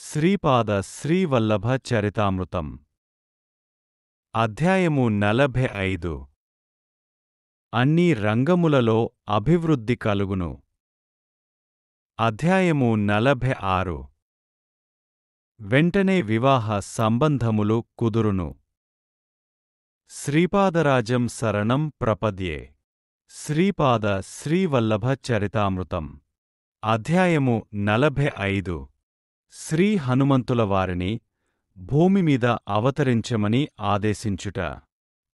శ్రీపాద శ్రీవల్లభ చరితామృతం అధ్యాయము 45 అన్ని రంగములలో అభివృద్ధి కలుగును. అధ్యాయము 46 వెంటనే వివాహ సంబంధములు కుదురును. శ్రీపాదరాజం శరణం ప్రపద్యే. శ్రీపాద శ్రీవల్లభ చరితామృతం అధ్యాయము 45 శ్రీ హనుమంతుల వారిని భూమిమీద అవతరించమని ఆదేశించుట.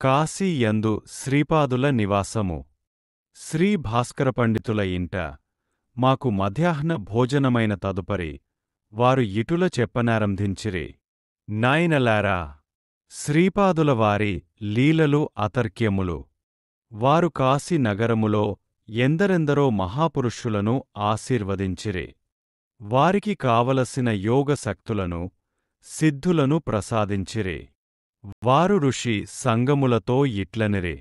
కాశీ యందు శ్రీపాదుల నివాసము. శ్రీ భాస్కర పండితుల ఇంట మాకు మధ్యాహ్న భోజనమైన తదుపరి వారు ఇటుల చెప్పనారంభించిరి. నాయనలారా, శ్రీపాదుల వారి లీలలు అతర్క్యములు. వారు కాశీ నగరములో ఎందరెందరో మహాపురుషులను ఆశీర్వదించిరి. వారికి కావలసిన యోగశక్తులను సిద్ధులను ప్రసాదించిరి. వారు ఋషి సంగములతో ఇట్లనిరి: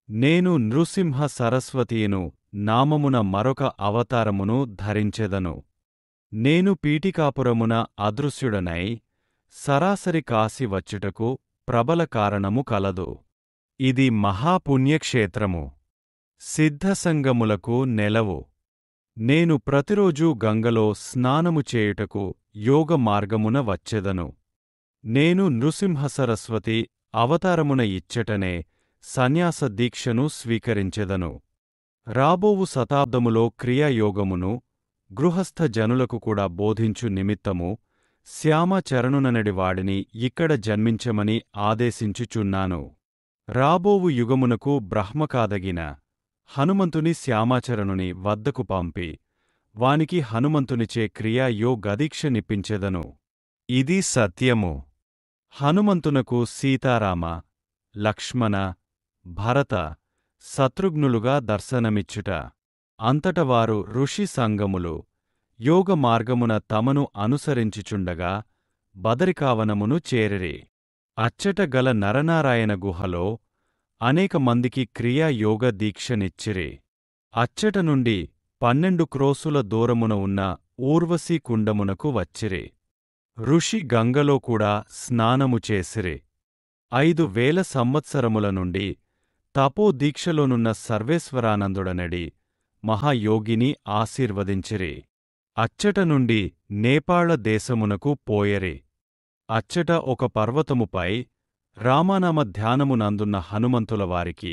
నేను నృసింహ సరస్వతీను నామమున మరొక అవతారమును ధరించెదను. నేను పీఠికాపురమున అదృశ్యుడనై సరాసరి కాశి వచ్చుటకు ప్రబల కారణము కలదు. ఇది మహాపుణ్యక్షేత్రము, సిద్ధసంగములకు నెలవు. నేను ప్రతిరోజూ గంగలో స్నానము చేయుటకు యోగ మార్గమున వచ్చెదను. నేను నృసింహసరస్వతి అవతారమున ఇచ్చటనే సన్యాస దీక్షను స్వీకరించెదను. రాబోవు శతాబ్దములో క్రియాయోగమును గృహస్థ జనులకు కూడా బోధించు నిమిత్తము శ్యామచరణుననడి వాడిని ఇక్కడ జన్మించమని ఆదేశించుచున్నాను. రాబోవు యుగమునకు బ్రహ్మకాదగిన హనుమంతుని శ్యామాచరణుని వద్దకు పంపి వానికి హనుమంతునిచే క్రియాయోగదీక్ష నిప్పించెదను. ఇది సత్యము. హనుమంతునకు సీతారామ, లక్ష్మణ, భరత, శత్రుఘ్నులుగా దర్శనమిచ్చుట. అంతట వారు ఋషి సంగములు యోగ మార్గమున తమను అనుసరించుచుండగా బదరికావనమును చేరిరి. అచ్చట గల నరనారాయణ గుహలో అనేక మందికి క్రియాయోగ దీక్షనిచ్చిరి. అచ్చట నుండి 12 క్రోసుల దూరమున ఉన్న ఊర్వశీ కుండమునకు వచ్చిరి. ఋషి గంగలో కూడా స్నానము చేసిరి. 5000 సంవత్సరముల నుండి తపోదీక్షలోనున్న సర్వేశ్వరానందుడనడి మహాయోగిని ఆశీర్వదించిరి. అచ్చట నుండి నేపాళ దేశమునకు పోయరి. అచ్చట ఒక పర్వతముపై రామనామ ధ్యానమునందున్న హనుమంతుల వారికి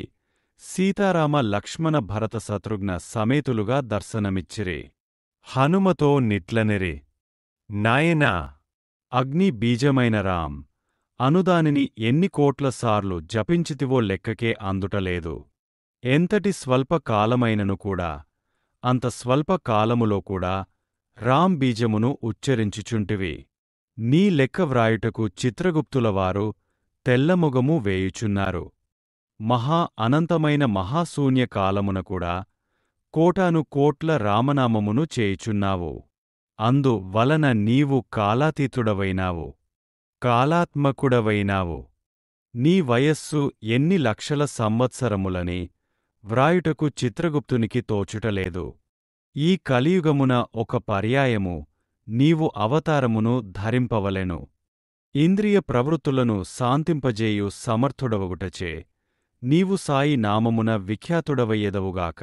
సీతారామ లక్ష్మణ భరత శత్రుఘ్న సమేతులుగా దర్శనమిచ్చిరి. హనుమతో నిట్లనిరి: నాయనా, అగ్ని బీజమైన రామ్ అనుదానిని ఎన్ని కోట్ల సార్లు జపించితివో లెక్కకే అందుటలేదు. ఎంతటి స్వల్ప కాలమైనను కూడా అంత స్వల్ప కాలములో కూడా రామ్ బీజమును ఉచ్చరించుచుంటివి. నీ లెక్క వ్రాయుటకు చిత్రగుప్తులవారు తెల్లమొగము వేయుచున్నారు. మహా అనంతమైన మహాశూన్య కాలమున కూడా కోటాను కోట్ల రామనామమును చేయుచున్నావు. అందు వలన నీవు కాలాతీతుడవైనావు, కాలాత్మకుడవైనావు. నీ వయస్సు ఎన్ని లక్షల సంవత్సరములని వ్రాయుటకు చిత్రగుప్తునికి తోచుటలేదు. ఈ కలియుగమున ఒక పర్యాయము నీవు అవతారమును ధరింపవలెను. ఇంద్రియ ప్రవృత్తులను శాంతింపజేయు సమర్థుడవగుటచే నీవు సాయి నామమున విఖ్యాతుడవయ్యెదవుగాక.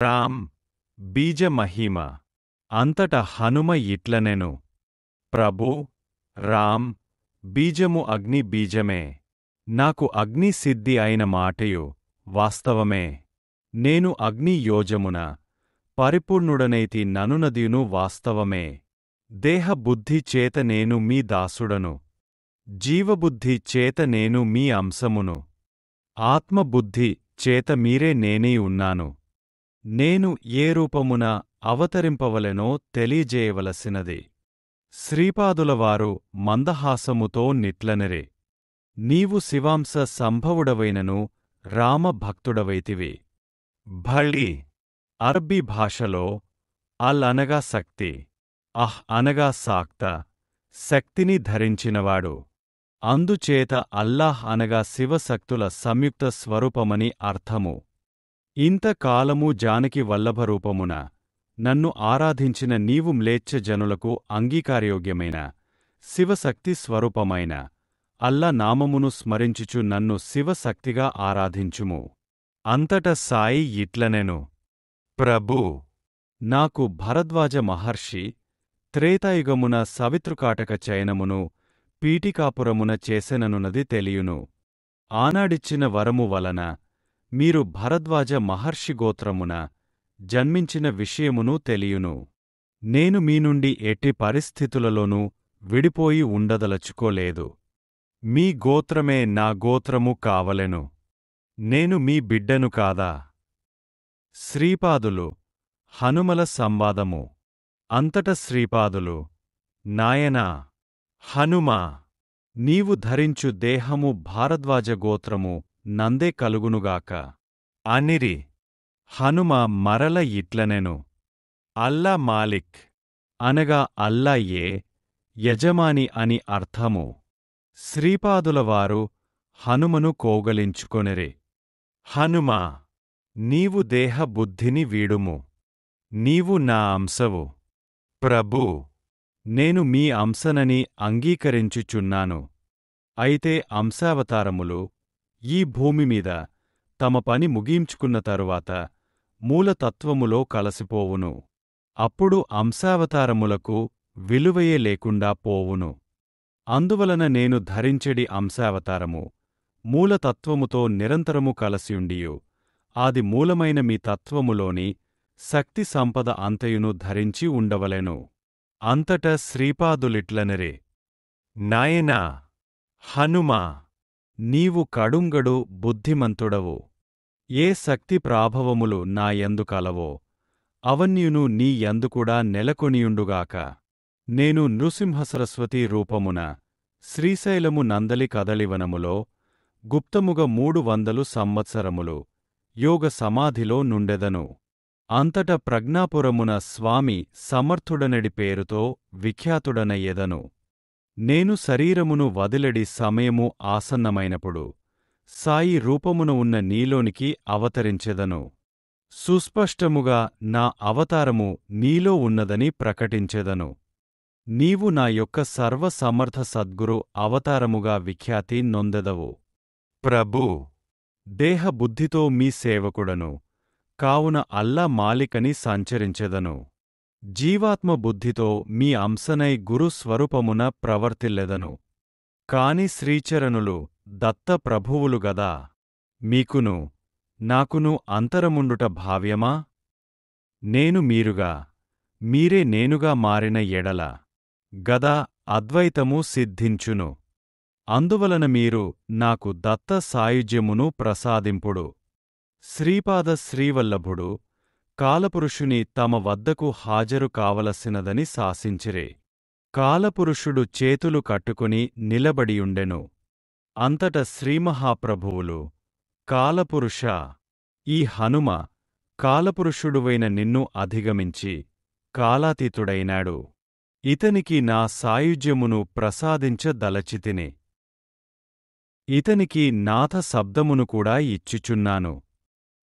రామ్ బీజమహిమ. అంతట హనుమ ఇట్లనెను: ప్రభూ, రామ్ బీజము అగ్ని బీజమే. నాకు అగ్ని సిద్ధి అయిన మాటయు వాస్తవమే. నేను అగ్ని యోజమున పరిపూర్ణుడనైతి ననునదియును వాస్తవమే. దేహబుద్ధి చేత నేను మీ దాసుడను, జీవబుద్ధి చేత నేను మీ అంశమును, ఆత్మబుద్ధి చేత మీరే నేనే ఉన్నాను. నేను ఏ రూపమున అవతరింపవలెనో తెలియజేయవలసినది. శ్రీపాదులవారు మందహాసముతో నిట్లనిరి: నీవు శివాంశ సంభవుడవైనను రామభక్తుడవైతివి. భళి. అరబ్బీ భాషలో అల్ అనగా శక్తి, అహ్ అనగా సాక్త, శక్తిని ధరించినవాడు. అందుచేత అల్లాహ్ అనగా శివశక్తుల సంయుక్త స్వరూపమని అర్థము. ఇంతకాలము జానకి వల్లభరూపమున నన్ను ఆరాధించిన నీవు మ్లేచ్ఛ జనులకు అంగీకారయోగ్యమైన శివశక్తి స్వరూపమైన అల్లా నామమును స్మరించుచు నన్ను శివశక్తిగా ఆరాధించుము. అంతట సాయి ఇట్లనెను, ప్రభూ, నాకు భరద్వాజ మహర్షి త్రేతాయుగమున సవితృకాటక చయనమును పీఠికాపురమున చేసెననున్నది తెలియును. ఆనాడిచ్చిన వరము వలన మీరు భరద్వాజ మహర్షి గోత్రమున జన్మించిన విషయమును తెలియును. నేను మీ నుండి ఎట్టి పరిస్థితులలోనూ విడిపోయి ఉండదలచుకోలేదు. మీ గోత్రమే నా గోత్రము కావలెను. నేను మీ బిడ్డను కాదా? శ్రీపాదులు హనుమల సంవాదము. అంతట శ్రీపాదులు, నాయనా హనుమా, నీవు ధరించు దేహము భారద్వాజ గోత్రము నందే కలుగునుగాక అనిరి. హనుమ మరల ఇట్లనెను, అల్లా మాలిక్ అనగా అల్లాయే యజమాని అని అర్థము. శ్రీపాదులవారు హనుమను కోగలించుకొనిరి. హనుమా, నీవు దేహ బుద్ధిని వీడుము. నీవు నా అంశవు. ప్రభూ, నేను మీ అంశనని అంగీకరించుచున్నాను. అయితే అంశావతారములు ఈ భూమిమీద తమ పని ముగించుకున్న తరువాత మూలతత్వములో కలసిపోవును. అప్పుడు అంశావతారములకు విలువయే లేకుండా పోవును. అందువలన నేను ధరించెడి అంశావతారము మూలతత్వముతో నిరంతరము కలసియుండియు ఆది మూలమైన మీ తత్వములోని శక్తి సంపద అంతయును ధరించి ఉండవలెను. అంతట శ్రీపాదులిట్లనరే, నాయనా హనుమా, నీవు కడుంగడు బుద్ధిమంతుడవు. ఏ శక్తి ప్రాభవములు నా యందు కలవో అవన్యును నీ యందుకూడా నెలకొనియుండుగాక. నేను నృసింహసరస్వతీ రూపమున శ్రీశైలము నందలి కదలివనములో గుప్తముగ 300 సంవత్సరములు యోగ సమాధిలో నుండెదను. అంతట ప్రజ్ఞాపురమున స్వామి సమర్థుడనడి పేరుతో విఖ్యాతుడనయ్యెదను. నేను శరీరమును వదిలెడి సమయము ఆసన్నమైనప్పుడు సాయి రూపమున ఉన్న నీలోనికి అవతరించెదను. సుస్పష్టముగా నా అవతారము నీలో ఉన్నదని ప్రకటించెదను. నీవు నా యొక్క సర్వసమర్థ సద్గురు అవతారముగా విఖ్యాతి నొందెదవు. ప్రభూ, దేహబుద్ధితో మీ సేవకుడను కావున అల్లా మాలికని సంచరించెదను. జీవాత్మ బుద్ధితో మీ అంశనై గురుస్వరూపమున ప్రవర్తిల్లెదను. కాని శ్రీచరణులు దత్త ప్రభువులు గదా, మీకును నాకును అంతరముండుట భావ్యమా? నేను మీరుగా, మీరే నేనుగా మారిన ఎడల గదా అద్వైతము సిద్ధించును. అందువలన మీరు నాకు దత్త సాయుజ్యమును ప్రసాదింపుడు. శ్రీపాద శ్రీవల్లభుడు కాలపురుషుని తమ వద్దకు హాజరు కావలసినదని శాసించిరే. కాలపురుషుడు చేతులు కట్టుకుని నిలబడియుండెను. అంతట శ్రీమహాప్రభువులు, కాలపురుషా, ఈ హనుమ కాలపురుషుడువైన నిన్ను అధిగమించి కాలాతీతుడైనాడు. ఇతనికి నా సాయుజ్యమును ప్రసాదించదలచితిని. ఇతనికి నాథ శబ్దమును కూడా ఇచ్చుచున్నాను.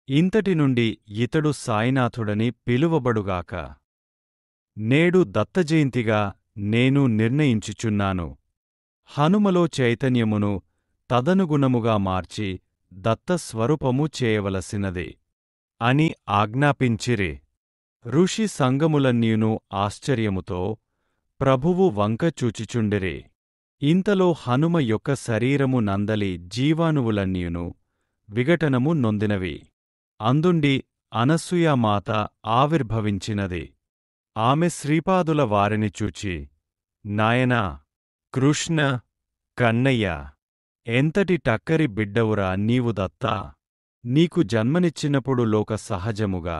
ఇంతటి నుండి ఇతడు సాయినాథుడని పిలువబడుగాక. నేడు దత్తజయంతిగా నేను నిర్ణయించుచున్నాను. హనుమలో చైతన్యమును తదనుగుణముగా మార్చి దత్తస్వరూపము చేయవలసినది అని ఆజ్ఞాపించిరి. ఋషి సంగములన్నీయును ఆశ్చర్యముతో ప్రభువు వంక చూచిచుండిరి. ఇంతలో హనుమ యొక్క శరీరము నందలి జీవాణువులన్నీయును విఘటనము నొందినవి. అందుండి అనసూయామాత ఆవిర్భవించినది. ఆమె శ్రీపాదుల వారిని చూచి, నాయనా కృష్ణ, కన్నయ్య, ఎంతటి టక్కరి బిడ్డవురా నీవు దత్తా! నీకు జన్మనిచ్చినప్పుడు లోక సహజముగా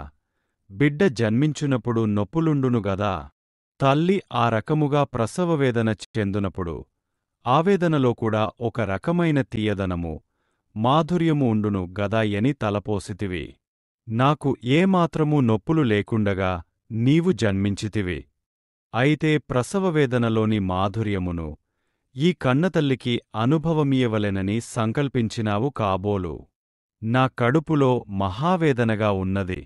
బిడ్డ జన్మించునప్పుడు నొప్పులుండును గదా. తల్లి ఆ రకముగా ప్రసవవేదన చెందునప్పుడు ఆవేదనలో కూడా ఒక రకమైన తీయదనము, మాధుర్యము ఉండును గదాయని తలపోసితివి. నాకు ఏమాత్రమూ నొప్పులు లేకుండగా నీవు జన్మించితివి. అయితే ప్రసవవేదనలోని మాధుర్యమును ఈ కన్నతల్లికి అనుభవమీయవలెనని సంకల్పించినావు కాబోలు. నా కడుపులో మహావేదనగా ఉన్నది.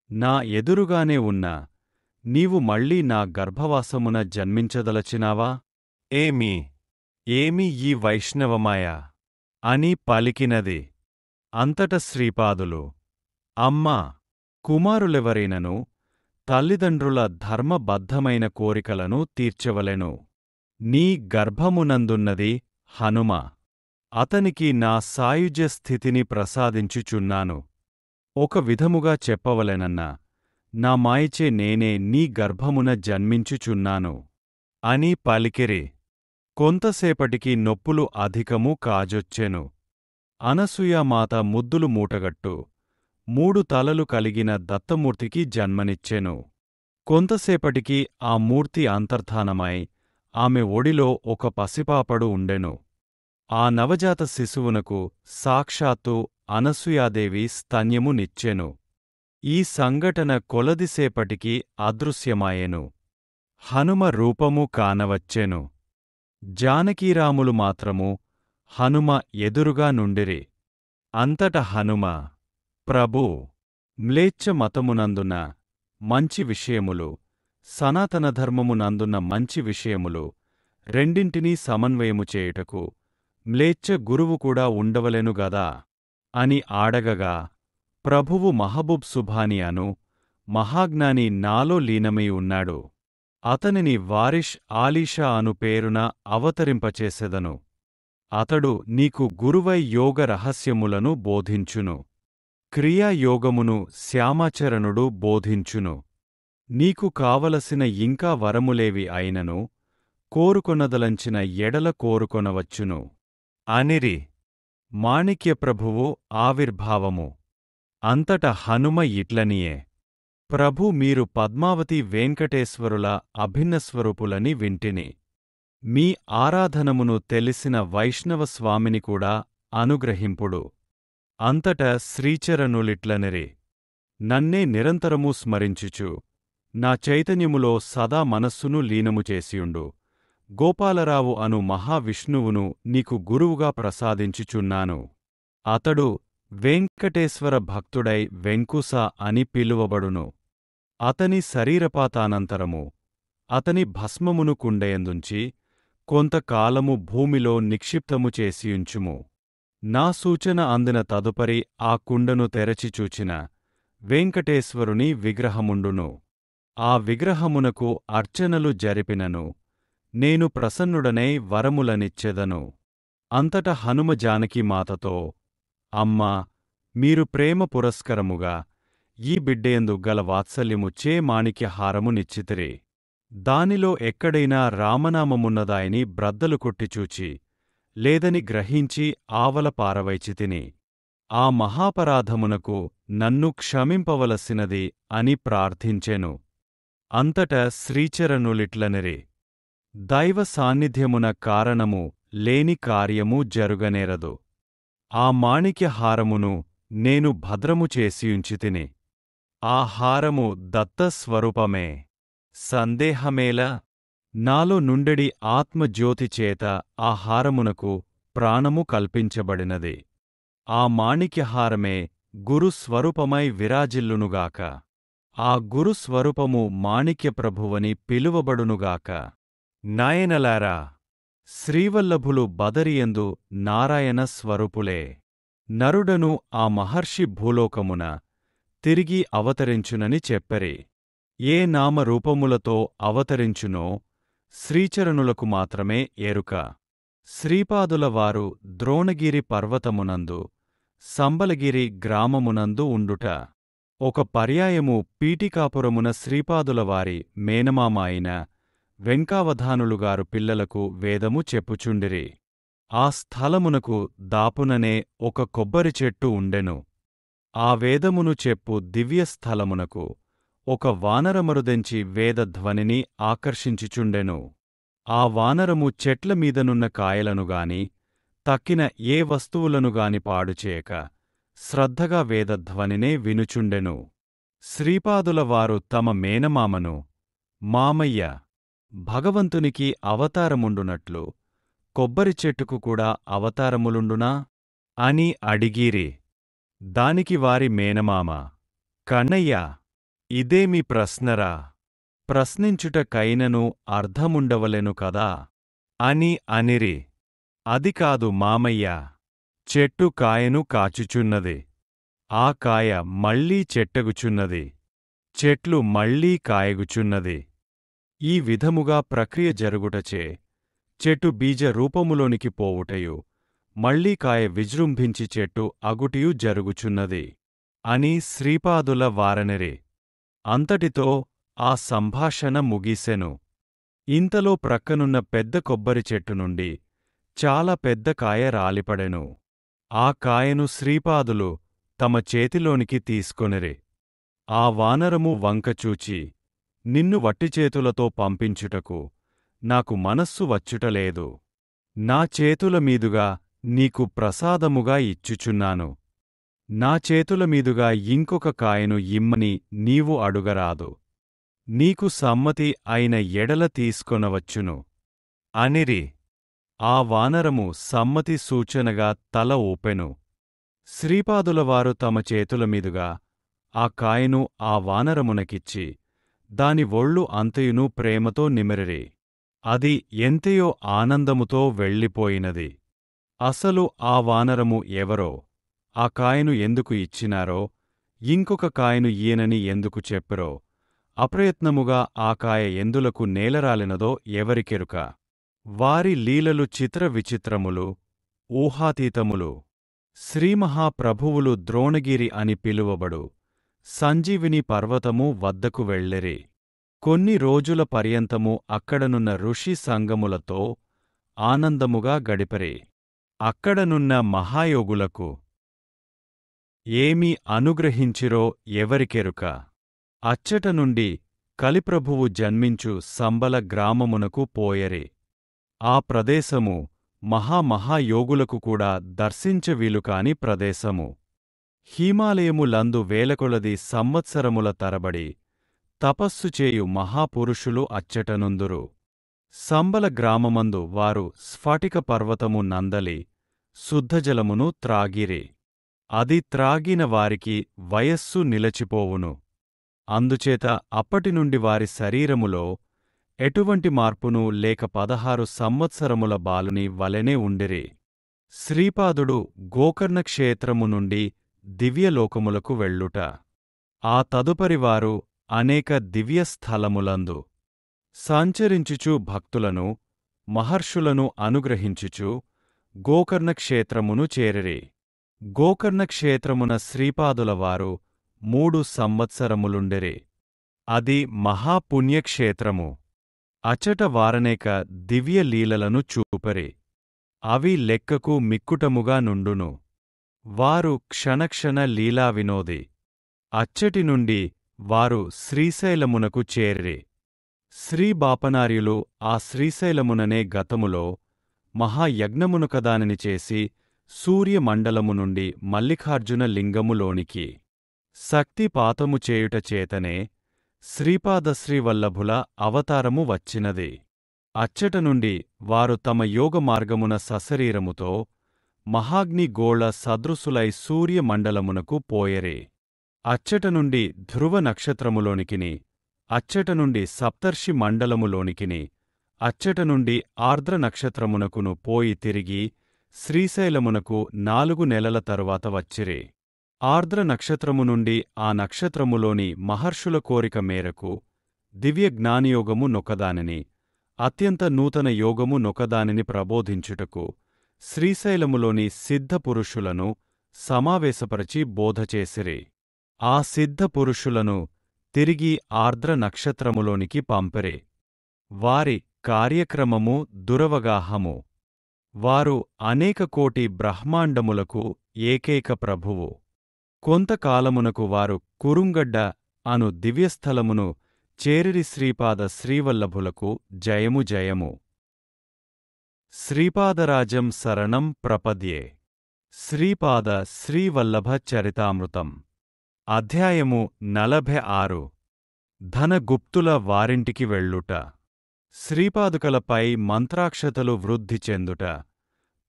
నా ఎదురుగానే ఉన్న నీవు మళ్ళీ నా గర్భవాసమున జన్మించదలచినావా? ఏమి ఈ వైష్ణవమాయ అని పలికినది. అంతట శ్రీపాదులు, అమ్మా, కుమారులెవరైనను తల్లిదండ్రుల ధర్మబద్ధమైన కోరికలను తీర్చవలెను. నీ గర్భమునందున్నది హనుమ. అతనికి నా సాయుజ్య స్థితిని ప్రసాదించుచున్నాను. ఒక విధముగా చెప్పవలెనన్నా, నా మాయచే నేనే నీ గర్భమున జన్మించుచున్నాను అని పలికిరి. కొంతసేపటికి నొప్పులు అధికము కాజొచ్చెను. అనసూయామాత ముద్దులు మూటగట్టు 3 తలలు కలిగిన దత్తమూర్తికి జన్మనిచ్చెను. కొంతసేపటికి ఆ మూర్తి అంతర్ధానమై ఆమె ఒడిలో ఒక పసిపాపడు ఉండెను. ఆ నవజాత శిశువునకు సాక్షాత్తు అనసూయాదేవి స్తన్యము నిచ్చెను. ఈ సంఘటన కొలదిసేపటికి అదృశ్యమాయెను. హనుమ రూపము కానవచ్చెను. జానకీరాములు మాత్రము హనుమ ఎదురుగా నుండిరి. అంతట హనుమ, ప్రభూ, మ్లేచ్ఛ మతమునందున్న మంచి విషయములు, సనాతన ధర్మమునందున్న మంచి విషయములు రెండింటినీ సమన్వయము చేయుటకు మ్లేచ్ఛ గురువు కూడా ఉండవలెనుగదా అని ఆడగగా, ప్రభువు మహబూబ్ సుభాని అను మహాజ్ఞాని నాలో లీనమై ఉన్నాడు. అతనిని వారిష్ ఆలీషా అను పేరున అవతరింపచేసెదను. అతడు నీకు గురువై యోగ రహస్యములను బోధించును. క్రియాయోగమును శ్యామాచరణుడు బోధించును. నీకు కావలసిన ఇంకా వరములేవి అయినను కోరుకొనదలంచిన ఎడల కోరుకొనవచ్చును అనిరి. మాణిక్యప్రభువు ఆవిర్భావము. అంతట హనుమ ఇట్లనియే, ప్రభూ, మీరు పద్మావతి వెంకటేశ్వరుల అభిన్నస్వరూపులని వింటిని. మీ ఆరాధనమును తెలిసిన వైష్ణవస్వామిని కూడా అనుగ్రహింపుడు. అంతట శ్రీచరణులిట్లనిరి, నన్నే నిరంతరము స్మరించుచు నా చైతన్యములో సదా మనస్సును లీనము చేసియుండు గోపాలరావు అను మహావిష్ణువును నీకు గురువుగా ప్రసాదించుచున్నాను. అతడు వెంకటేశ్వర భక్తుడై వెంకుస అని పిలువబడును. అతని శరీరపాతానంతరము అతని భస్మమును కుండయందుంచి కొంతకాలము భూమిలో నిక్షిప్తము చేసియుంచుము. నా సూచన అందిన తదుపరి ఆ కుండను తెరచి చూచిన వెంకటేశ్వరుని విగ్రహముండును. ఆ విగ్రహమునకు అర్చనలు జరిపినను నేను ప్రసన్నుడనై వరములనిచ్చెదను. అంతట హనుమ జానకీమాతతో, అమ్మా, మీరు ప్రేమ పురస్కరముగా ఈ బిడ్డయందు గల వాత్సల్యముచ్చే మాణిక్యహారము నిచ్చితిరి. దానిలో ఎక్కడైనా రామనామమున్నదాయని బ్రద్దలు కొట్టిచూచి లేదని గ్రహించి ఆవల పారవైచితిని. ఆ మహాపరాధమునకు నన్ను క్షమింపవలసినది అని ప్రార్థించెను. అంతట శ్రీచరణులిట్లనిరి, దైవ సాన్నిధ్యమున కారణము లేని కార్యము జరుగనేరదు. ఆ మాణిక్యహారమును నేను భద్రము చేసియుంచితిని. ఆ హారము దత్తస్వరూపమే. సందేహమేలా? నాలో నుండెడి ఆత్మజ్యోతిచేత ఆ హారమునకు ప్రాణము కల్పించబడినది. ఆ మాణిక్యహారమే గురుస్వరూపమై విరాజిల్లునుగాక. ఆ గురుస్వరూపము మాణిక్యప్రభువని పిలువబడునుగాక. నాయనలారా, శ్రీవల్లభులు బదరియందు నారాయణ స్వరూపులే. నరుడను ఆ మహర్షి భూలోకమున తిరిగి అవతరించునని చెప్పరి. ఏ నామరూపములతో అవతరించునో శ్రీచరణులకు మాత్రమే ఎరుక. శ్రీపాదుల వారు ద్రోణగిరి పర్వతమునందు సంబలగిరి గ్రామమునందు ఉండుట. ఒక పర్యాయము పీఠికాపురమున శ్రీపాదులవారి మేనమామ అయిన వెంకావధానులుగారు పిల్లలకు వేదము చెప్పుచుండిరి. ఆ స్థలమునకు దాపుననే ఒక కొబ్బరి చెట్టు ఉండెను. ఆ వేదమును చెప్పు దివ్యస్థలమునకు ఒక వానరమరుదెంచి వేదధ్వనిని ఆకర్షించుచుండెను. ఆ వానరము చెట్లమీదనున్న కాయలనుగాని తక్కిన ఏ వస్తువులనుగాని పాడుచేయక శ్రద్ధగా వేదధ్వనినే వినుచుండెను. శ్రీపాదులవారు తమ మేనమామను, మామయ్య, భగవంతునికి అవతారముండునట్లు కొబ్బరి చెట్టుకు కూడా అవతారములుండునా అని అడిగిరి. దానికి వారి మేనమామ, కన్నయ్య, ఇదేమి ప్రశ్నరా? ప్రశ్నించుటకైనను అర్థముండవలెను కదా అని అనిరి. అది కాదు మామయ్యా, చెట్టు కాయను కాచుచున్నది, ఆ కాయ మళ్ళీ చెట్టగుచున్నది, చెట్లు మళ్ళీ కాయగుచున్నది. ఈ విధముగా ప్రక్రియ జరుగుటచే చెట్టు బీజ రూపములోనికి పోవుటయు మళ్ళీ కాయ విజృంభించి చెట్టు అగుటియు జరుగుచున్నది అని శ్రీపాదుల వారనిరి. అంతటితో ఆ సంభాషణ ముగిసెను. ఇంతలో ప్రక్కనున్న పెద్ద కొబ్బరి చెట్టు నుండి చాలా పెద్ద కాయ రాలిపడెను. ఆ కాయను శ్రీపాదులు తమ చేతిలోనికి తీసుకొనిరి. ఆ వానరము వంకచూచి, నిన్ను వట్టిచేతులతో పంపించుటకు నాకు మనస్సు వచ్చుటలేదు. నా చేతుల మీదుగా నీకు ప్రసాదముగా ఇచ్చుచున్నాను. నా చేతుల మీదుగా ఇంకొక కాయను ఇమ్మని నీవు అడుగరాదు. నీకు సమ్మతి అయిన ఎడల తీసుకొనవచ్చును అనిరి. ఆ వానరము సమ్మతి సూచనగా తల ఊపెను. శ్రీపాదులవారు తమ చేతుల మీదుగా ఆ కాయను ఆ వానరమునకిచ్చి దాని ఒళ్ళు అంతయును ప్రేమతో నిమిరిరి. అది ఎంతయో ఆనందముతో వెళ్ళిపోయినది. అసలు ఆ వానరము ఎవరో, ఆ కాయను ఎందుకు ఇచ్చినారో, ఇంకొక కాయను ఈయనని ఎందుకు చెప్పరో, అప్రయత్నముగా ఆ కాయ ఎందులకు నేలరాలినదో ఎవరికెరుక. వారి లీలలు చిత్ర విచిత్రములు, ఊహాతీతములు. శ్రీమహాప్రభువులు ద్రోణగిరి అని పిలువబడు సంజీవిని పర్వతము వద్దకు వెళ్ళిరి. కొన్ని రోజుల పర్యంతము అక్కడనున్న ఋషి సంగములతో ఆనందముగా గడిపరి. అక్కడనున్న మహాయోగులకు ఏమి అనుగ్రహించిరో ఎవరికెరుక. అచ్చట నుండి కలిప్రభువు జన్మించు సంబల గ్రామమునకు పోయరి. ఆ ప్రదేశము మహామహాయోగులకు కూడా దర్శించవీలుకాని ప్రదేశము. హిమాలయములందు వేలకొలది సంవత్సరముల తరబడి తపస్సుచేయు మహాపురుషులు అచ్చటనుందురు. సంబల గ్రామమందు వారు స్ఫటిక పర్వతము నందలి శుద్ధజలమును త్రాగిరి. అది త్రాగిన వారికి వయస్సు నిలచిపోవును. అందుచేత అప్పటినుండి వారి శరీరములో ఎటువంటి మార్పును లేక 16 సంవత్సరముల బాలుని వలెనే ఉండిరి. శ్రీపాదుడు గోకర్ణక్షేత్రము నుండి దివ్యలోకములకు వెళ్ళుట. ఆ తదుపరివారు అనేక దివ్యస్థలములందు సంచరించుచు భక్తులను మహర్షులను అనుగ్రహించుచు గోకర్ణక్షేత్రమును చేరిరి. గోకర్ణక్షేత్రమున శ్రీపాదులవారు 3 సంవత్సరములుండిరి. అది మహాపుణ్యక్షేత్రము. అచట వారనేక దివ్యలీలలను చూపరి. అవి లెక్కకు మిక్కుటముగా నుండును. వారు క్షణక్షణ లీలా వినోది. అచ్చటి నుండి వారు శ్రీశైలమునకు చేరిరి. శ్రీబాపనార్యులు ఆ శ్రీశైలముననే గతములో మహాయజ్ఞమునొకదానిని చేసి సూర్యమండలము నుండి మల్లికార్జున లింగములోనికి శక్తిపాతము చేయుట చేతనే శ్రీపాదశ్రీవల్లభుల అవతారము వచ్చినది. అచ్చట నుండి వారు తమ యోగమార్గమున సశరీరముతో మహాగ్నిగోళ సదృశులై సూర్యమండలమునకు పోయరే. అచ్చట నుండి ధ్రువ నక్షత్రములోనికిని, అచ్చట నుండి సప్తర్షి మండలములోనికిని, అచ్చట నుండి ఆర్ద్ర నక్షత్రమునకును పోయి తిరిగి శ్రీశైలమునకు 4 నెలల తరువాత వచ్చిరి. ఆర్ద్ర నక్షత్రము నుండి ఆ నక్షత్రములోని మహర్షుల కోరిక మేరకు దివ్యజ్ఞానయోగము నొకదానిని, అత్యంత నూతన యోగము నొకదానిని ప్రబోధించుటకు శ్రీశైలములోని సిద్ధపురుషులను సమావేశపరచి బోధచేసిరి. ఆ సిద్ధపురుషులను తిరిగి ఆర్ద్ర నక్షత్రములోనికి పంపిరి. వారి కార్యక్రమము దురవగాహము. వారు అనేక కోటి బ్రహ్మాండములకు ఏకైక ప్రభువు. కొంతకాలమునకు వారు కురుంగడ్డ అను దివ్యస్థలమును చేరిరి. శ్రీపాద శ్రీవల్లభులకు జయము జయము. శ్రీపాదరాజం శరణం ప్రపద్యే. శ్రీపాద శ్రీవల్లభ చరితామృతం. అధ్యాయము 46. ధనగుప్తుల వారింటికి వెళ్ళుట. శ్రీపాదుకలపై మంత్రాక్షతలు వృద్ధి చెందుట.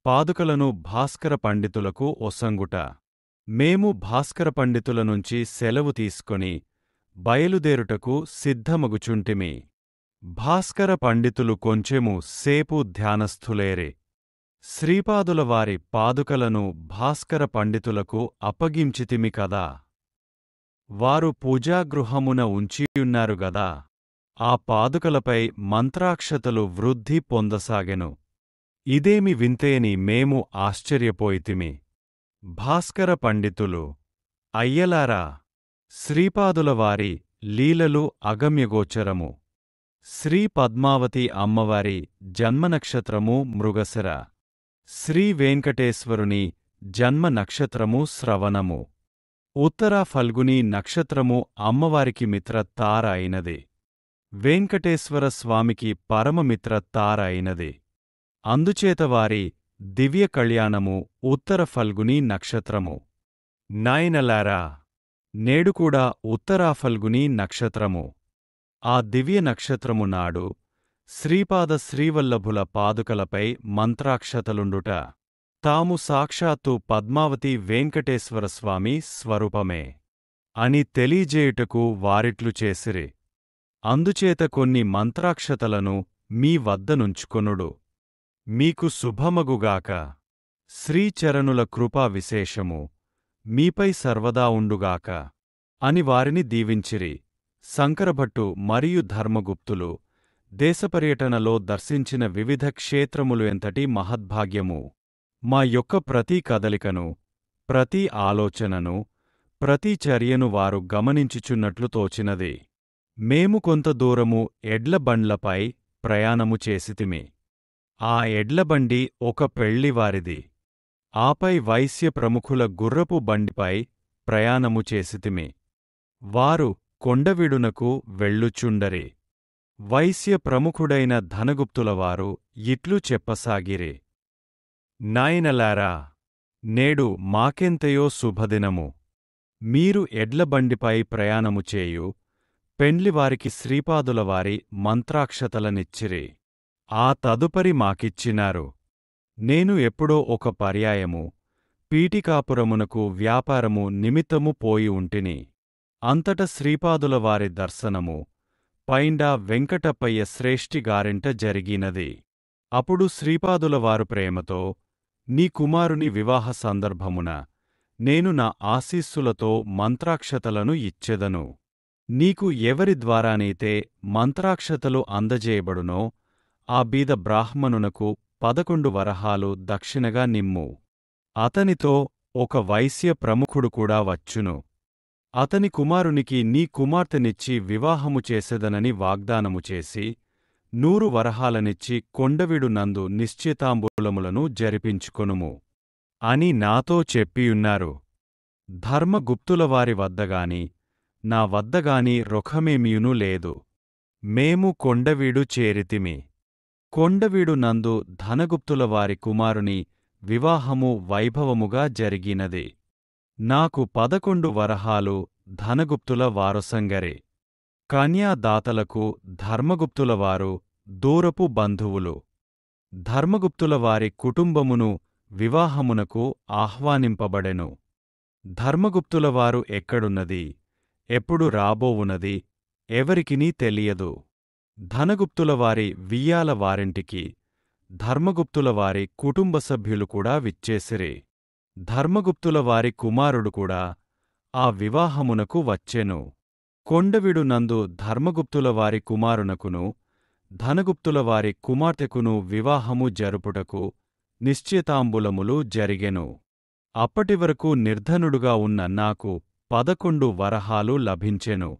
పాదుకలను భాస్కర పండితులకు ఒసంగుట. మేము భాస్కర పండితుల నుంచి సెలవు తీసుకొని బయలుదేరుటకు సిద్ధమగుచుంటిమి. భాస్కర పండితులు కొంచెము సేపు ధ్యానస్థులేరే. శ్రీపాదులవారి పాదుకలను భాస్కర పండితులకు అప్పగించితిమి కదా. వారు పూజాగృహమున ఉంచియున్నారు గదా. ఆ పాదుకలపై మంత్రాక్షతలు వృద్ధి పొందసాగెను. ఇదేమి వింతేని మేము ఆశ్చర్యపోయితిమి. భాస్కర పండితులు: అయ్యలారా, శ్రీపాదులవారి లీలలు అగమ్యగోచరము. శ్రీ పద్మావతి అమ్మవారి జన్మనక్షత్రము మృగశిర. శ్రీ వెంకటేశ్వరుని జన్మ నక్షత్రము శ్రవణము. ఉత్తర ఫల్గుని నక్షత్రము అమ్మవారికి మిత్ర తార అయినది. వెంకటేశ్వర స్వామికి పరమమిత్ర తార అయినది. అందుచేత వారి దివ్య కళ్యాణము ఉత్తర ఫల్గుని నక్షత్రము. నాయనలారా, నేడుకూడా ఉత్తరాఫల్గుని నక్షత్రము. ఆ దివ్య నక్షత్రము నాడు శ్రీపాద శ్రీవల్లభుల పాదుకలపై మంత్రాక్షతలుండుట తాము సాక్షాత్తు పద్మావతి వెంకటేశ్వరస్వామి స్వరూపమే అని తెలియజేయుటకు వారిట్లు చేసిరి. అందుచేత కొన్ని మంత్రాక్షతలను మీ వద్దనుంచుకొనుడు. మీకు శుభమగుగాక. శ్రీచరణుల కృపా విశేషము మీపై సర్వదా ఉండుగాక అని వారిని దీవించిరి. శంకరభట్టు మరియు ధర్మగుప్తులు దేశపర్యటనలో దర్శించిన వివిధ క్షేత్రములు ఎంతటి మహద్భాగ్యము. మా యొక్క ప్రతి కదలికను, ప్రతి ఆలోచనను, ప్రతి చర్యను వారు గమనించుచున్నట్లు తోచినది. మేము కొంత దూరము ఎడ్లబండ్లపై ప్రయాణము చేసితిమి. ఆ ఎడ్లబండి ఒక పెళ్లివారిది. ఆపై వైశ్య ప్రముఖుల గుర్రపు బండిపై ప్రయాణము చేసితిమి. వారు కొండవీడునకు వెళ్ళుచుండరి. వైశ్య ప్రముఖుడైన ధనగుప్తులవారు ఇట్లు చెప్పసాగిరి: నాయనలారా, నేడు మాకెంతయో శుభదినము. మీరు ఎడ్లబండిపై ప్రయాణము చేయు పెండ్లివారికి శ్రీపాదులవారి మంత్రాక్షతలనిచ్చిరి. ఆ తదుపరి మాకిచ్చినారు. నేను ఎప్పుడో ఒక పర్యాయము పీఠికాపురమునకు వ్యాపారము నిమిత్తము పోయి ఉంటిని. అంతట శ్రీపాదులవారి దర్శనము పైండా వెంకటప్పయ్య శ్రేష్ఠిగారింట జరిగినది. అప్పుడు శ్రీపాదులవారు ప్రేమతో, నీ కుమారుని వివాహ సందర్భమున నేను నా ఆశీస్సులతో మంత్రాక్షతలను ఇచ్చెదను. నీకు ఎవరి ద్వారానైతే మంత్రాక్షతలు అందజేయబడునో ఆ బీద బ్రాహ్మణునకు 11 వరహాలు దక్షిణగా నిమ్ము. అతనితో ఒక వైశ్య ప్రముఖుడు కూడా వచ్చును. అతని కుమారునికి నీ కుమార్తెనిచ్చి వివాహము చేసెదనని వాగ్దానము చేసి 100 వరహాలనిచ్చి కొండవీడు నందు నిశ్చితాంబూలములను జరిపించుకొనుము అని నాతో చెప్పియున్నారు. ధర్మగుప్తులవారి వద్దగాని నా వద్దగాని రొఖమేమియునూ లేదు. మేము కొండవీడు చేరితిమి. కొండవీడు నందు ధనగుప్తులవారి కుమారుని వివాహము వైభవముగా జరిగినది. నాకు 11 వరహాలు ధనగుప్తుల వారసంగరే. కన్యాదాతలకు ధర్మగుప్తులవారు దూరపు బంధువులు. ధర్మగుప్తులవారి కుటుంబమును వివాహమునకు ఆహ్వానింపబడెను. ధర్మగుప్తులవారు ఎక్కడున్నది, ఎప్పుడు రాబోవునది ఎవరికినీ తెలియదు. ధనగుప్తులవారి వియ్యాల వారింటికి ధర్మగుప్తులవారి కుటుంబ సభ్యులు కూడా విచ్చేసిరి. ధర్మగుప్తులవారి కుమారుడు కూడా ఆ వివాహమునకు వచ్చెను. కొండవీడు నందు ధర్మగుప్తులవారి కుమారునకును ధనగుప్తులవారి కుమార్తెకును వివాహము జరుపుటకు నిశ్చితాంబులములు జరిగెను. అప్పటివరకు నిర్ధనుడుగా ఉన్న నాకు 11 వరహాలు లభించెను.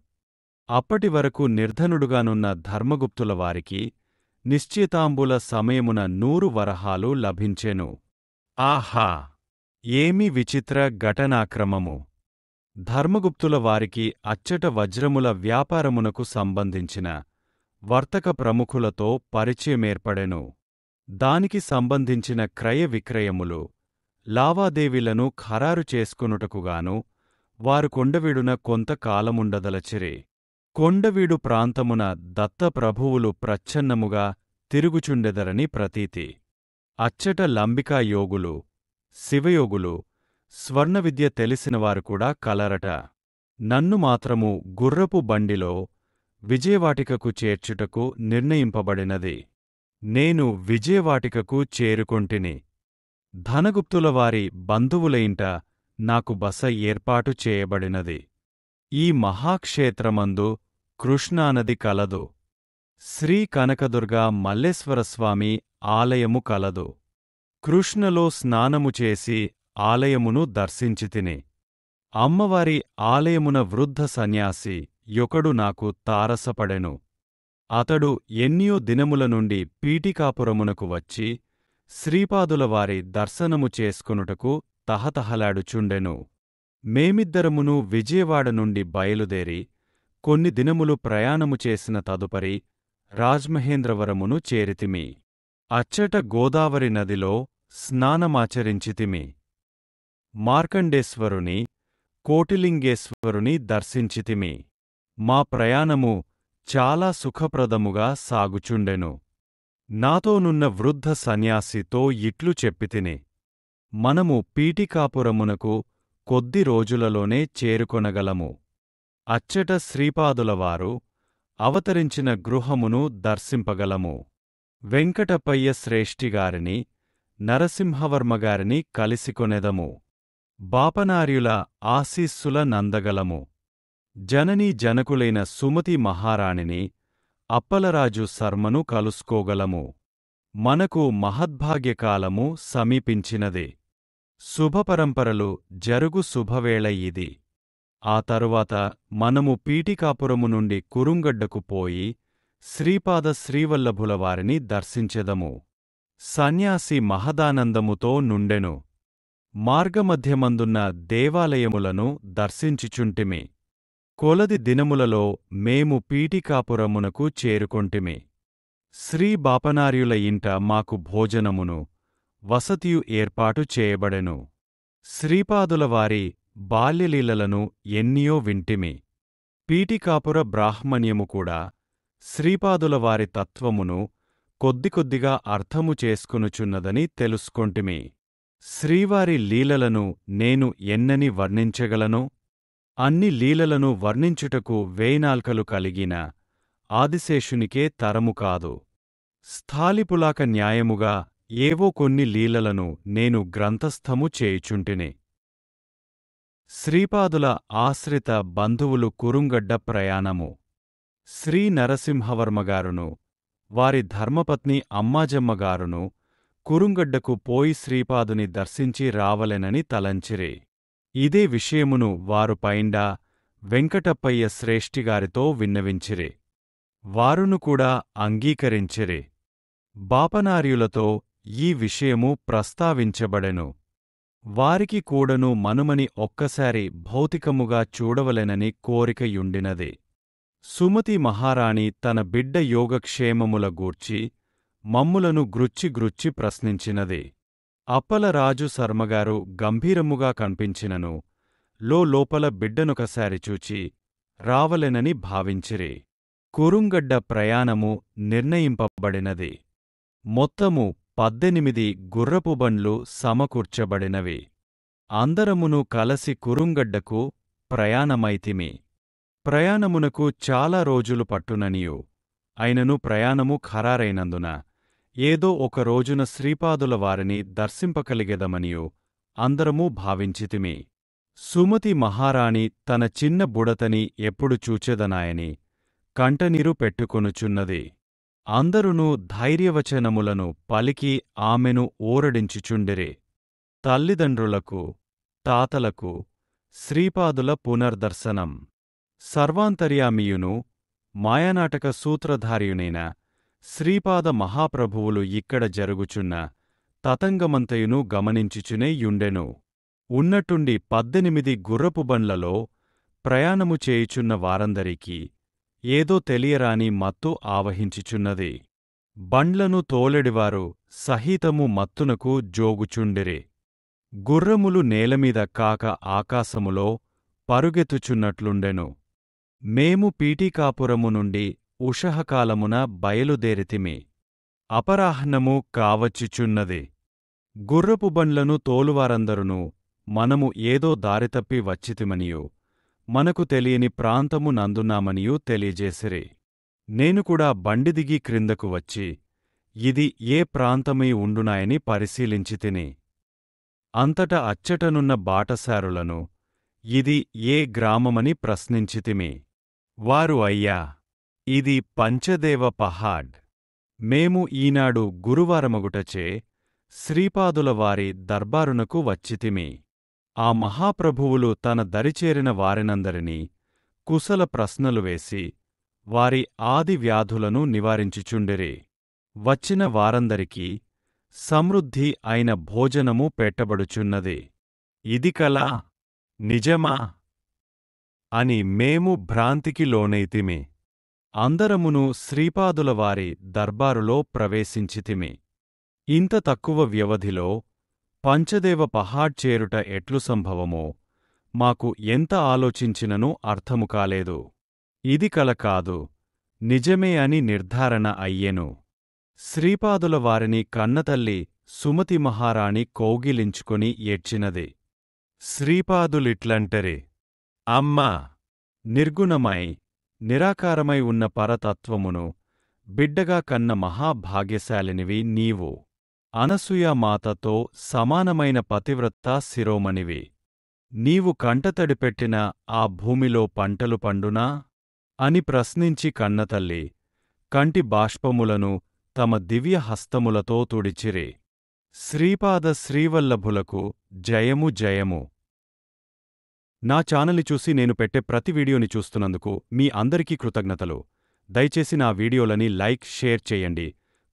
అప్పటివరకు నిర్ధనుడుగానున్న ధర్మగుప్తులవారికి నిశ్చితాంబుల సమయమున 100 వరహాలు లభించెను. ఆహా! ఏమి విచిత్ర ఘటనాక్రమము! ధర్మగుప్తులవారికి అచ్చట వజ్రముల వ్యాపారమునకు సంబంధించిన వర్తక ప్రముఖులతో పరిచయమేర్పడెను. దానికి సంబంధించిన క్రయ విక్రయములు, లావాదేవీలను ఖరారు చేసుకొనుటకుగాను వారు కొండవీడున కొంతకాలముండదలచిరి. కొండవీడు ప్రాంతమున దత్తప్రభువులు ప్రచ్ఛన్నముగా తిరుగుచుండెదరని ప్రతీతి. అచ్చట లంబికా యోగులు, శివయోగులు, స్వర్ణవిద్య తెలిసినవారు కూడా కలరట. నన్ను మాత్రము గుర్రపు బండిలో విజయవాటికకు చేర్చుటకు నిర్ణయింపబడినది. నేను విజయవాటికకు చేరుకొంటిని. ధనగుప్తులవారి బంధువుల ఇంట నాకు బస ఏర్పాటు చేయబడినది. ఈ మహాక్షేత్రమందు కృష్ణానది కలదు. శ్రీ కనకదుర్గ మల్లేశ్వరస్వామి ఆలయము కలదు. కృష్ణలో స్నానము చేసి ఆలయమును దర్శించితిని. అమ్మవారి ఆలయమున వృద్ధ సన్యాసి యొకడు నాకు తారసపడెను. అతడు ఎన్నియో దినముల నుండి పీఠికాపురమునకు వచ్చి శ్రీపాదులవారి దర్శనము చేసుకొనుటకు తహతహలాడుచుండెను. మేమిద్దరమును విజయవాడ నుండి బయలుదేరి కొన్ని దినములు ప్రయాణము చేసిన తదుపరి రాజ్మహేంద్రవరమును చేరితిమి. అచ్చట గోదావరి నదిలో స్నానమాచరించితిమి. మార్కండేశ్వరుని, కోటిలింగేశ్వరుని దర్శించితిమి. మా ప్రయాణము చాలా సుఖప్రదముగా సాగుచుండెను. నాతోనున్న వృద్ధ సన్యాసితో ఇట్లు చెప్పితిని. మనము పీఠికాపురమునకు కొద్ది రోజులలోనే చేరుకొనగలము. అచ్చట శ్రీపాదులవారు అవతరించిన గృహమును దర్శింపగలము. వెంకటపయ్య శ్రేష్ఠిగారిని, నరసింహవర్మగారిని కలిసికొనెదము. బాపనార్యుల ఆశీస్సుల నందగలము. జననీ జనకులైన సుమతి మహారాణిని, అప్పలరాజు శర్మను కలుసుకోగలము. మనకు మహద్భాగ్యకాలము సమీపించినది. శుభపరంపరలు జరుగు శుభవేళ ఇది. ఆ తరువాత మనము పీఠికాపురము నుండి కురుంగడ్డకు పోయి శ్రీపాద శ్రీవల్లభుల వారిని దర్శించెదము. సన్యాసి మహదానందముతో నుండెను. మార్గమధ్యమందున్న దేవాలయములను దర్శించుచుంటిమి. కొలది దినములలో మేము పీఠికాపురమునకు చేరుకొంటిమి. శ్రీ బాపనార్యుల ఇంట మాకు భోజనమును, వసతియు ఏర్పాటు చేయబడెను. శ్రీపాదులవారి బాల్యలీలలను ఎన్నియో వింటిమి. పీఠికాపుర బ్రాహ్మణ్యము కూడా శ్రీపాదులవారి తత్వమును కొద్దికొద్దిగా అర్థము చేసుకొనుచున్నదని తెలుసుకొంటిమి. శ్రీవారి లీలలను నేను ఎన్నని వర్ణించగలను? అన్ని లీలలను వర్ణించుటకు వేయినాల్కలు కలిగిన ఆదిశేషునికే తరము కాదు. స్థాళిపులాక న్యాయముగా ఏవో కొన్ని లీలలను నేను గ్రంథస్థము చేయుచుంటిని. శ్రీపాదుల ఆశ్రిత బంధువులు కురుంగడ్డ ప్రయాణము. శ్రీ నరసింహవర్మగారును, వారి ధర్మపత్ని అమ్మాజమ్మగారును కురుంగడ్డకు పోయి శ్రీపాదుని దర్శించి రావలెనని తలంచిరి. ఇదే విషయమును వారు పైండా వెంకటప్పయ్య శ్రేష్ఠిగారితో విన్నవించిరి. వారును కూడా అంగీకరించిరి. బాపనార్యులతో ఈ విషయము ప్రస్తావించబడెను. వారికి కూడను మనుమని ఒక్కసారి భౌతికముగా చూడవలెనని కోరికయుండినది. సుమతి మహారాణి తన బిడ్డ యోగక్షేమముల గూర్చి మమ్ములను గ్రుచ్చి గ్రుచ్చి ప్రశ్నించినది. అప్పలరాజు శర్మగారు గంభీరముగా కనిపించినను లోపల బిడ్డనొకసారి చూచి రావలెనని భావించిరి. కురుంగడ్డ ప్రయాణము నిర్ణయింపబడినది. మొత్తము 18 గుర్రపుబండ్లు సమకూర్చబడినవి. అందరమును కలసి కురుంగడ్డకు ప్రయాణమైతిమి. ప్రయాణమునకు చాలా రోజులు పట్టుననియు అయినను ప్రయాణము ఖరారైనందున ఏదో ఒక రోజున శ్రీపాదుల వారిని దర్శింపకలిగెదమనియు అందరమూ భావించితిమి. సుమతి మహారాణి తన చిన్న బుడతని ఎప్పుడు చూచెదనాయని కంటనీరు పెట్టుకొనుచున్నది. అందరునూ ధైర్యవచనములను పలికి ఆమెను ఊరడించుచుండిరి. తల్లిదండ్రులకు, తాతలకు శ్రీపాదుల పునర్దర్శనం. సర్వాంతర్యామియును మాయానాటక సూత్రధారియునైన శ్రీపాద మహాప్రభువులు ఇక్కడ జరుగుచున్న తతంగమంతయును గమనించుచునే యుండెను. ఉన్నట్టుండి 18 గుర్రపుబండ్లలో ప్రయాణము చేయుచున్న వారందరికీ ఏదో తెలియరాని మత్తు ఆవహించుచున్నది. బండ్లను తోలెడివారు సహితము మత్తునకు జోగుచుండిరి. గుర్రములు నేలమీద కాక ఆకాశములో పరుగెత్తుచున్నట్లుండెను. మేము పీఠికాపురము నుండి ఉషఃకాలమున బయలుదేరితిమి. అపరాహ్నము కావచ్చుచున్నది. గుర్రపు బండ్లను తోలువారందరునూ మనము ఏదో దారితప్పి వచ్చితిమనియు మనకు తెలియని ప్రాంతము నందున్నామనియూ తెలియజేసిరి. నేను కూడా బండిదిగి క్రిందకు వచ్చి ఇది ఏ ప్రాంతమై ఉండునాయని పరిశీలించితిని. అంతట అచ్చటనున్న బాటసారులను ఇది ఏ గ్రామమని ప్రశ్నించితిమి. వారు అయ్యా, ఇది పంచదేవ పహాడ్. మేము ఈనాడు గురువారమగుటచే శ్రీపాదుల వారి దర్బారునకు వచ్చితిమి. ఆ మహాప్రభువులు తన దరిచేరిన వారినందరినీ కుశల ప్రశ్నలు వేసి వారి ఆది వ్యాధులను నివారించుచుండిరి. వచ్చిన వారందరికీ సమృద్ధి అయిన భోజనము పెట్టబడుచున్నది. ఇది కలా, నిజమా అని మేము భ్రాంతికి లోనైతిమి. అందరమును శ్రీపాదుల వారి దర్బారులో ప్రవేశించితిమి. ఇంత తక్కువ వ్యవధిలో పంచదేవ పహాడ్ చేరుట ఎట్లు సంభవమో మాకు ఎంత ఆలోచించిననూ అర్థము కాలేదు. ఇది కల కాదు, నిజమే అని నిర్ధారణ అయ్యెను. శ్రీపాదుల వారిని కన్నతల్లి సుమతి మహారాణి కౌగిలించుకొని ఏడ్చినది. శ్రీపాదులిట్లంటరి, అమ్మా, నిర్గుణమై నిరాకారమై ఉన్న పరతత్వమును బిడ్డగా కన్న మహాభాగ్యశాలినివి నీవు. అనసూయామాతతో సమానమైన పతివ్రతా శిరోమణివి. నీవు కంటతడిపెట్టిన ఆ భూమిలో పంటలు పండునా అని ప్రశ్నించి కన్నతల్లి కంటి బాష్పములను తమ దివ్య హస్తములతో తుడిచిరి. శ్రీపాద శ్రీవల్లభులకు జయము జయము. నా ఛానల్ని చూసి నేను పెట్టే ప్రతి వీడియోని చూస్తున్నందుకు మీ అందరికీ కృతజ్ఞతలు. దయచేసి నా వీడియోలని లైక్, షేర్ చేయండి.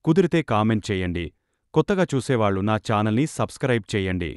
కుదిరితే కామెంట్ చేయండి. కొత్తగా చూసేవాళ్లు నా ఛానల్ని సబ్స్క్రైబ్ చేయండి.